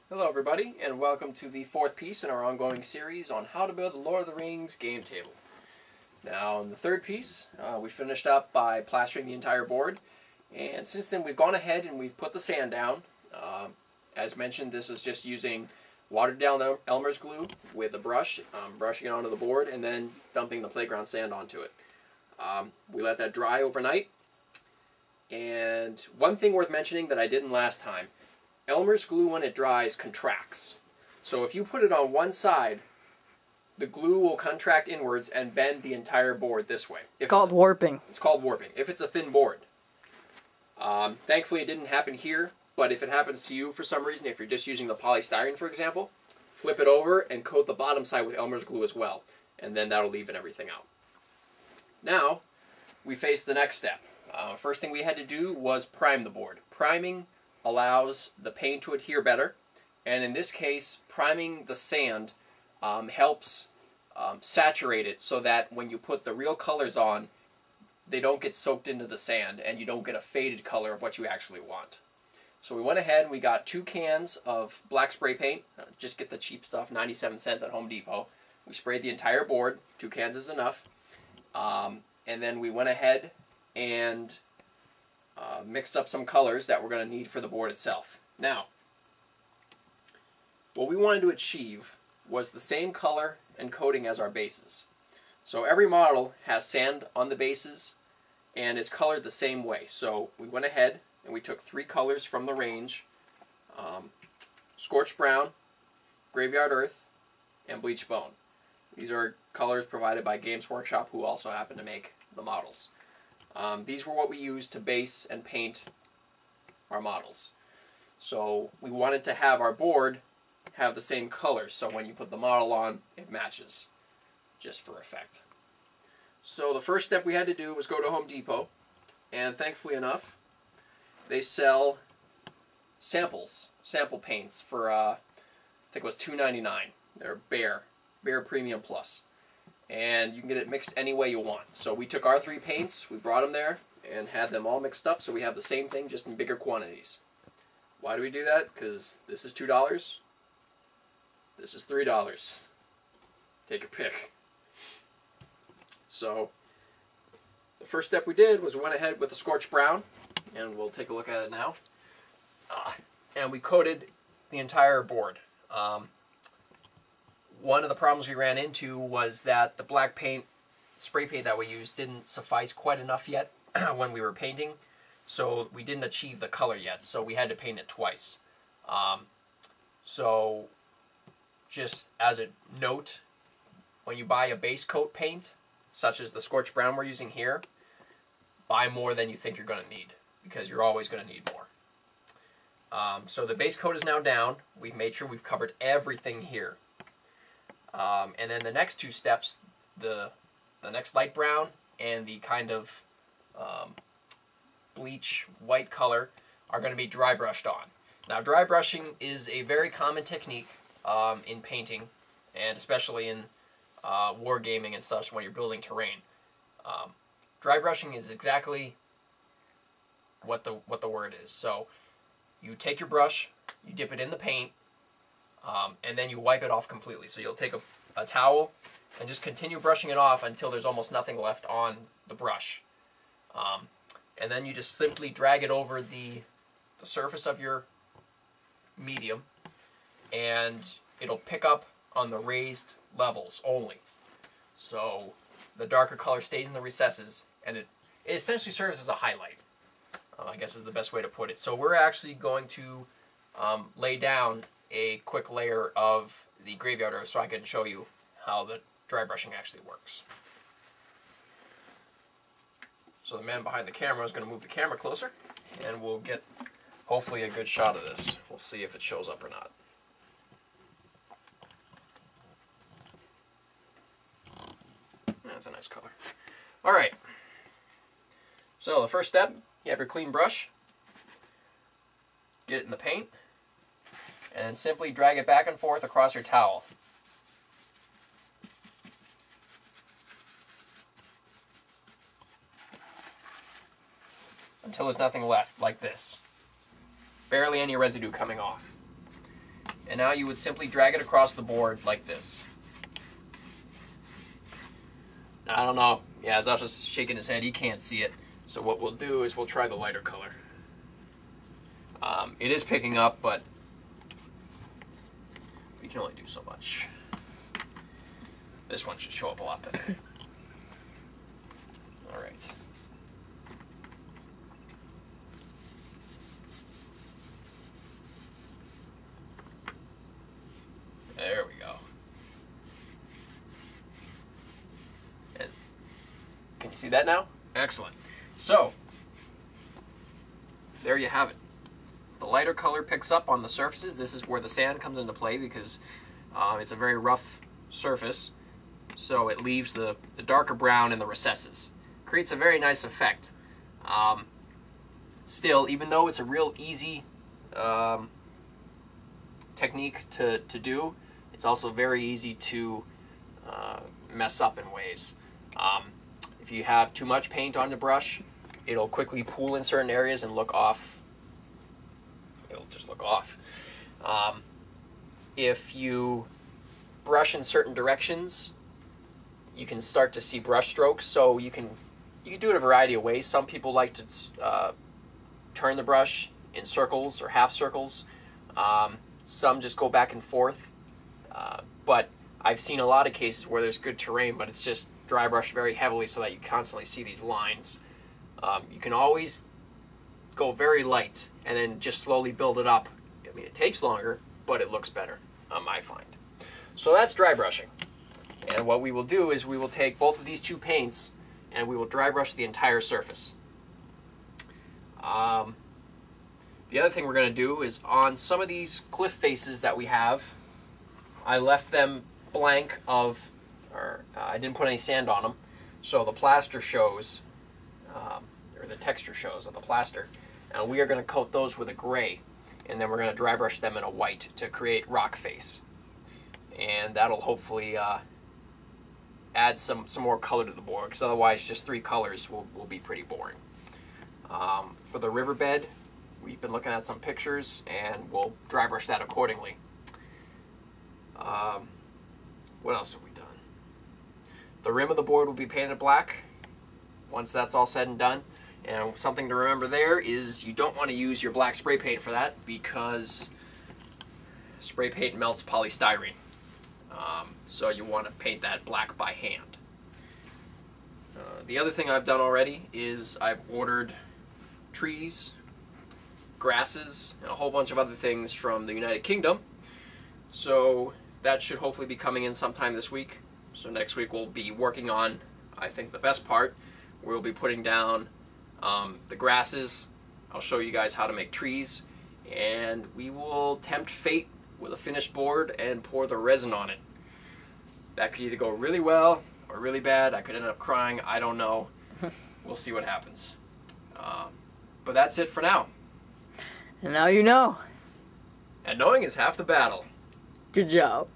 Hello everybody, and welcome to the fourth piece in our ongoing series on how to build a Lord of the Rings game table. Now, in the third piece, we finished up by plastering the entire board, and since then we've gone ahead and we've put the sand down. As mentioned, this is just using watered down Elmer's glue with a brush, brushing it onto the board, and then dumping the playground sand onto it. We let that dry overnight, and one thing worth mentioning that I didn't last time, Elmer's glue, when it dries, contracts. So if you put it on one side, the glue will contract inwards and bend the entire board this way. It's called warping. It's called warping, if it's a thin board. Thankfully, it didn't happen here, but if it happens to you for some reason, if you're just using the polystyrene, for example, flip it over and coat the bottom side with Elmer's glue as well, and then that'll even everything out. Now, we face the next step. First thing we had to do was prime the board. Priming allows the paint to adhere better, and in this case, priming the sand helps saturate it so that when you put the real colors on, they don't get soaked into the sand and you don't get a faded color of what you actually want. So we went ahead and we got 2 cans of black spray paint. Just get the cheap stuff, 97 cents at Home Depot. We sprayed the entire board. 2 cans is enough. And then we went ahead and mixed up some colors that we're going to need for the board itself. Now, what we wanted to achieve was the same color and coating as our bases. So every model has sand on the bases and it's colored the same way. So we went ahead and we took 3 colors from the range, Scorched Brown, Graveyard Earth, and Bleached Bone. These are colors provided by Games Workshop, who also happen to make the models. These were what we used to base and paint our models. So we wanted to have our board have the same colors, so when you put the model on, it matches, just for effect. So the first step we had to do was go to Home Depot, and thankfully enough, they sell sample paints for, I think it was $2.99. They're Bear Premium Plus. And you can get it mixed any way you want. So we took our 3 paints, we brought them there, and had them all mixed up so we have the same thing, just in bigger quantities. Why do we do that? Because this is $2, this is $3. Take your pick. So the first step we did was we went ahead with the Scorched Brown, and we'll take a look at it now. And we coated the entire board. One of the problems we ran into was that the black paint, spray paint that we used, didn't suffice quite enough yet when we were painting, so we didn't achieve the color yet, so we had to paint it twice. So just as a note, when you buy a base coat paint, such as the Scorched Brown we're using here, buy more than you think you're going to need, because you're always going to need more. So the base coat is now down. We've made sure we've covered everything here. And then the next 2 steps, the next light brown and the kind of bleach white color, are going to be dry brushed on. Now, dry brushing is a very common technique in painting, and especially in wargaming and such when you're building terrain. Dry brushing is exactly what the word is. So you take your brush, you dip it in the paint, and then you wipe it off completely. So you'll take a towel and just continue brushing it off until there's almost nothing left on the brush. And then you just simply drag it over the surface of your medium, and it'll pick up on the raised levels only. So the darker color stays in the recesses, and it essentially serves as a highlight, I guess is the best way to put it. So we're actually going to lay down a quick layer of the Graveyard Earth so I can show you how the dry brushing actually works. So the man behind the camera is going to move the camera closer, and we'll get hopefully a good shot of this. We'll see if it shows up or not. That's a nice color. Alright, so the first step, you have your clean brush, get it in the paint, and simply drag it back and forth across your towel. Until there's nothing left, like this. Barely any residue coming off. And now you would simply drag it across the board like this. Now, I don't know. Yeah, Zasha's shaking his head. He can't see it. So what we'll do is we'll try the lighter color. It is picking up, but we can only do so much. This one should show up a lot better. All right. There we go. And can you see that now? Excellent. So, there you have it. The lighter color picks up on the surfaces. This is where the sand comes into play because it's a very rough surface. So it leaves the darker brown in the recesses. Creates a very nice effect. Still, even though it's a real easy technique to do, it's also very easy to mess up in ways. If you have too much paint on the brush, it'll quickly pool in certain areas and look off. It'll just look off. If you brush in certain directions, you can start to see brush strokes. So you can do it a variety of ways. Some people like to turn the brush in circles or half circles. Some just go back and forth. But I've seen a lot of cases where there's good terrain, but it's just dry brush very heavily so that you constantly see these lines. You can always go very light and then just slowly build it up. I mean, it takes longer, but it looks better, I find. So that's dry brushing. And what we will do is we will take both of these two paints and we will dry brush the entire surface. The other thing we're going to do is on some of these cliff faces that we have, I left them blank of, or I didn't put any sand on them, so the plaster shows, or the texture shows of the plaster. And we are going to coat those with a gray, and then we're going to dry brush them in a white to create rock face. And that'll hopefully add some more color to the board, because otherwise just three colors will be pretty boring. For the riverbed, we've been looking at some pictures, and we'll dry brush that accordingly. What else have we done? The rim of the board will be painted black once that's all said and done. And something to remember there is you don't want to use your black spray paint for that because spray paint melts polystyrene. So you want to paint that black by hand. The other thing I've done already is I've ordered trees, grasses, and a whole bunch of other things from the United Kingdom. So that should hopefully be coming in sometime this week. So next week we'll be working on, I think, the best part. We'll be putting down the grasses. I'll show you guys how to make trees, and we will tempt fate with a finished board and pour the resin on it. That could either go really well or really bad. I could end up crying. I don't know. We'll see what happens. But that's it for now. And now you know. And knowing is half the battle. Good job.